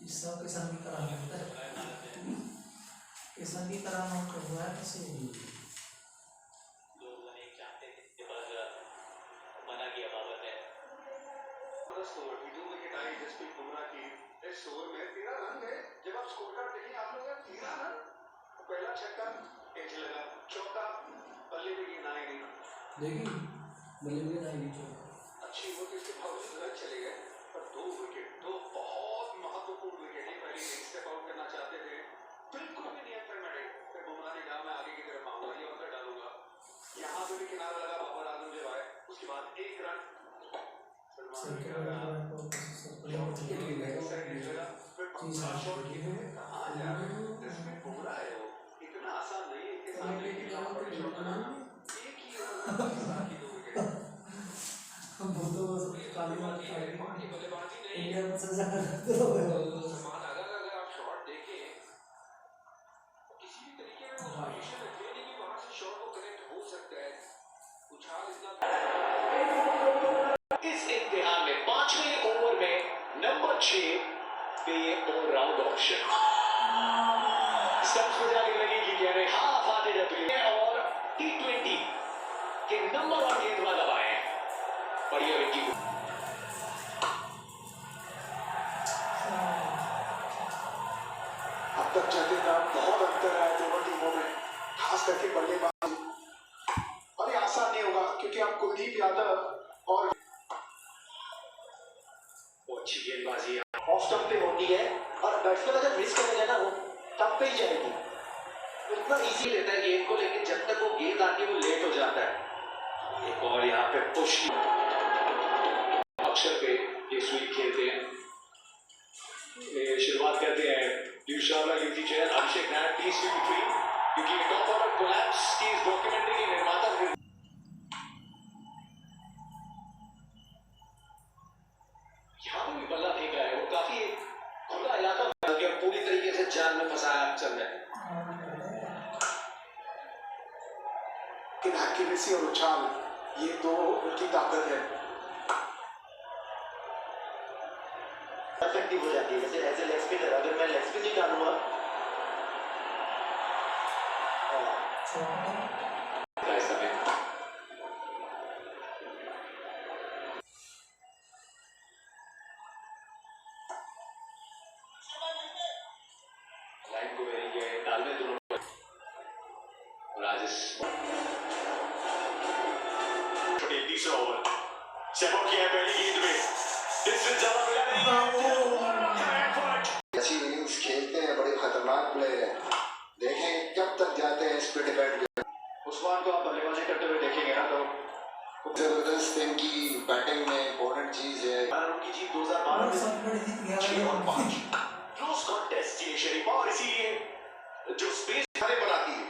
इसका किसान की तरह लगता है, किसान की तरह नोट कर हुआ है किसी लोग मैंने चाहते थे के बाद मना किया बाबर ने। स्कोर वीडियो में किटाई जसप्रीत बुमराह की इस ओवर में 13 रन गए। जब आप स्कोर कार्ड देखें आप लोग 13 रन, पहला छक्का कैच लगा, चौका बल्ले में गेंद आई नहीं, देखी बल्ले में आई नहीं चौका अच्छी ओवर के इसके बावजूद रन चले गए। पर दो विकेट, दो बहुत महत्वपूर्ण विकेट है। पहले स्टेप आउट करना चाहते थे, बिल्कुल भी नियंत्रण में नहीं। फिर बुमराह ने कहा मैं आगे की तरफ आऊंगा, ये अंदर डालूंगा, यहाँ पे भी किनारा लगा बाबर आजम जब आए। उसके बाद एक रन इतना आसान नहीं है कि सामने की बड़ी शॉट बनाना। एक ही इंडिया में सबसे ज्यादा समान अगर आप शॉट देखें किसी भी तरीके में पोजीशन रखिए नहीं कि वहां से शॉट को कनेक्ट हो सकता है। उछाल इतना इस इम्तिहान में 5वें ओवर में नंबर 6 पे ये ऑलराउंड ऑप्शन स्टंप्स में जाने लगेगी कि अरे हाफ हार्टेड अपील और T20 के नंबर 1 गेंदबाज अब आए हैं। बढ़िया विकेट अब तक चलते का बहुत अंतर है दोनों टीमों में, खास करके बल्लेबाजी। और ये आसान नहीं होगा क्योंकि आप कुलदीप यादव और अच्छी गेंदबाजी ऑफ स्टंप पे होती है और बैट्समैन अगर मिस करेगा ना वो तब पे ही जाएगी। इतना इजी लेता है गेंद को, लेकिन जब तक वो गेंद आती है वो लेट हो जाता है। एक और यहाँ पे पुश अक्षर पे ये स्वीप खेलते हैं, शुरुआत करते हैं पीयूष चावला, युवती जैन, अभिषेक नायक, टी स्वीप थ्री, क्योंकि ये टॉप ऑर्डर कोलैप्स की इस डॉक्यूमेंट्री के निर्माता यहाँ पे भी बल्ला फेंका है। वो काफी खुला इलाका पूरी तरीके से जाल में फंसाया अक्षर ने। एक्यूरेसी और उछाल, ये दो उनकी ताकत है। इफेक्टिव हो जाती है। जैसे एज ए लेग स्पिनर अगर मैं लेग स्पिन नहीं डालूंगा लाइन को वेरी गए डालने दोनों राजेश तीसरा ओवर सेट किया है पहली गेंद में, डिस्टेंस ज्यादा मिला नहीं। अच्छी इनिंग्स खेलते हैं, बड़े खतरनाक प्लेयर हैं। देखें कब तक जाते हैं इस पे डिपेंड। उस्मान को आप बल्लेबाजी करते हुए देखेंगे ना तो जबरदस्त इनकी बैटिंग में इंपॉर्टेंट चीज है। उनकी जीत 2012 में 6 और 5 क्लोज कॉन्टेस्ट ये शरीफ, और इसीलिए जो स्पेस बनाती है।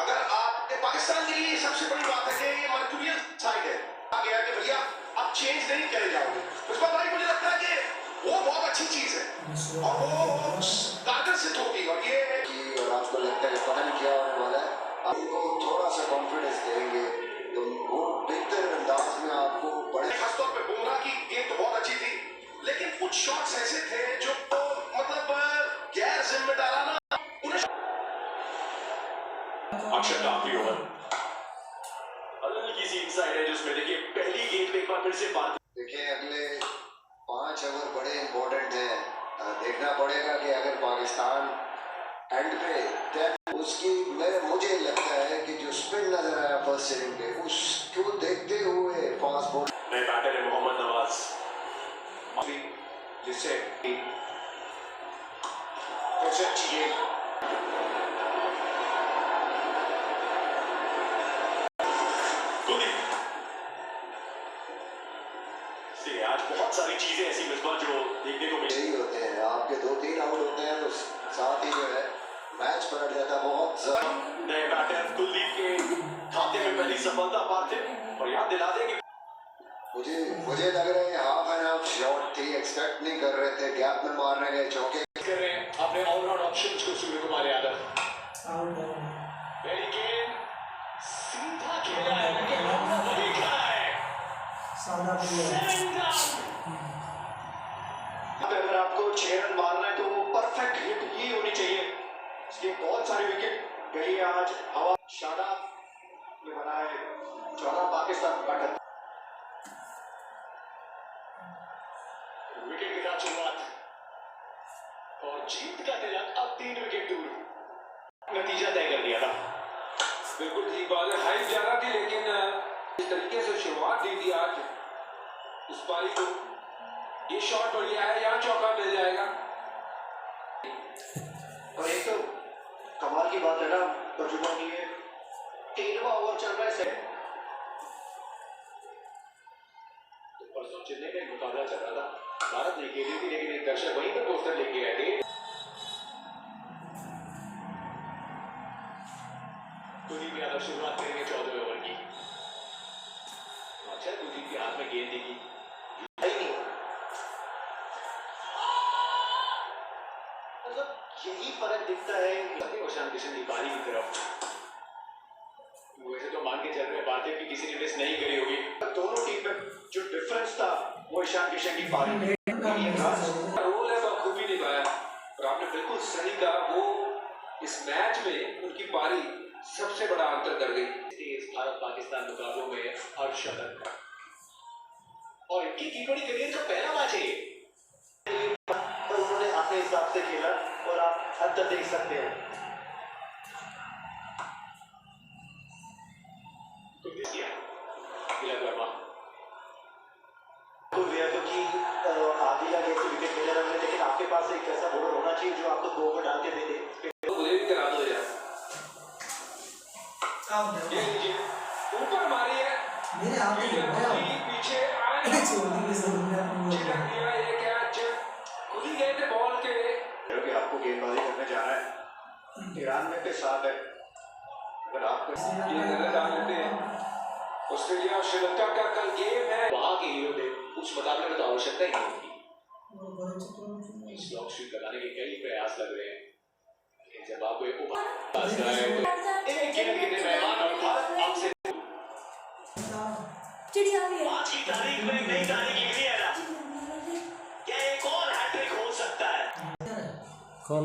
अगर आपके पाकिस्तान के लिए सबसे बड़ी बात है कि ये मर्क्यूरियल साइड है, आ गया कि भैया आप चेंज नहीं करे जाओगे। उस पर भाई मुझे लगता है कि वो बहुत अच्छी चीज है और वो कारगर सिद्ध होगी। और ये कि और आपको लगता है पता नहीं क्या होने वाला है, आपको थोड़ा सा कॉन्फिडेंस देंगे तो वो बेहतर अंदाज में आपको बड़े। खासतौर पे बुमराह की गेंद तो बहुत अच्छी थी, लेकिन कुछ शॉट्स ऐसे थे जो मतलब गैर जिम्मेदाराना। अक्षर का आखिरी ओवर हल्की सी इनसाइड है जिसमें देखिए पहली गेंद पे एक बार फिर से बात। देखिए अगले 5 ओवर बड़े इंपॉर्टेंट हैं। देखना पड़ेगा कि अगर पाकिस्तान एंड पे उसकी मुझे लगता है कि जो स्पिन नजर आया फर्स्ट इनिंग पे उसको देखते हुए फास्ट बॉल नए बैटर है मोहम्मद नवाज, जिससे अच्छी गेंद आज बहुत सारी चीजें ऐसी मिसबात जो देखने को मिली। यही होते हैं, आपके 2-3 आउट होते हैं तो साथ ही जो है मैच पलट जाता है। बहुत नए बैटर कुलदीप के खाते में पहली सफलता पाते और याद दिला देंगे। मुझे लग रहा है हाफ एंड हाफ शॉट थी, एक्सपेक्ट नहीं कर रहे थे, गैप में मारने गए, चौके कर रहे हैं अपने ऑलराउंड ऑप्शंस को। सूर्य कुमार यादव पहली गेंद सीधा खेला है, लेकिन देखा है सादा अगर आपको 6 रन मारना है तो वो परफेक्ट हिट ही होनी चाहिए। इसलिए बहुत सारी विकेट गई है आज। हवा शादाब ने बनाए 14 पाकिस्तान का टक्कर। विकेट के साथ शुरुआत और जीत का तिलक अब 3 विकेट दूर। नतीजा तय कर दिया था। बिल्कुल ठीक बात है। हाइप ज्यादा थी लेकिन इस तरीके से शुरुआत दी थी आज इस पारी को। ये शॉट बढ़िया है, यहाँ चौका मिल जाएगा। और एक तो कमाल की बात है ना तजुर्बा की है, 13वां ओवर चल रहा है। तो परसों चेन्नई का एक मुकाबला चल रहा था, भारत ने खेली थी लेकिन एक दर्शक वहीं पर पोस्टर लेके गए थे। कुलदीप यादव शुरुआत करेंगे 14वें ओवर की। अच्छा कुलदीप के हाथ में गेंद देगी मतलब यही फर्क दिखता है। ईशान किशन की पारी की तरफ। वैसे तो मान के चल रहे हैं भारतीय की किसी ने मिस नहीं करी होगी। दोनों टीम में जो डिफरेंस था वो ईशान किशन की पारी में रोल है बखूबी निभाया और आपने बिल्कुल सही कहा। वो इस मैच में उनकी पारी सबसे बड़ा अंतर कर गई। इस भारत पाकिस्तान मुकाबलों में अर्शदन और इनकी टी20 करियर का पहला मैच है। पर उन्होंने अपने हिसाब से खेला और आप अंतर देख सकते हैं। तिलक वर्मा क्योंकि आदिल जैसे विकेट मिले रहे, लेकिन आपके पास एक ऐसा बॉलर होना चाहिए जो आपको 2 ओवर डाल के दे दे। तो मुझे भी करा दो यार। ये लीजिए ऊपर मारी है, मेरे आप ही पीछे आए छोड़ने के चिटक दिया ये कैच। खुद ही गए थे बॉल के। क्योंकि आपको गेंदबाजी करने जाना है, ईरान में के साथ है। अगर आप ये नजर डाल लेते हैं। ऑस्ट्रेलिया और श्रीलंका का कल गेम है। वहां के हीरो थे, उस मुकाबले में तो आवश्यकता ही नहीं होती। वो स्लॉग शूट लगाने के कई प्रयास लग रहे हैं लेकिन जब आप एक गेंद के मेहमान और भारत आपसे चिड़िया भी है। आज की तारीख में एक नई तारीख लिखनी है ना। क्या एक और हैट्रिक हो सकता है? कौन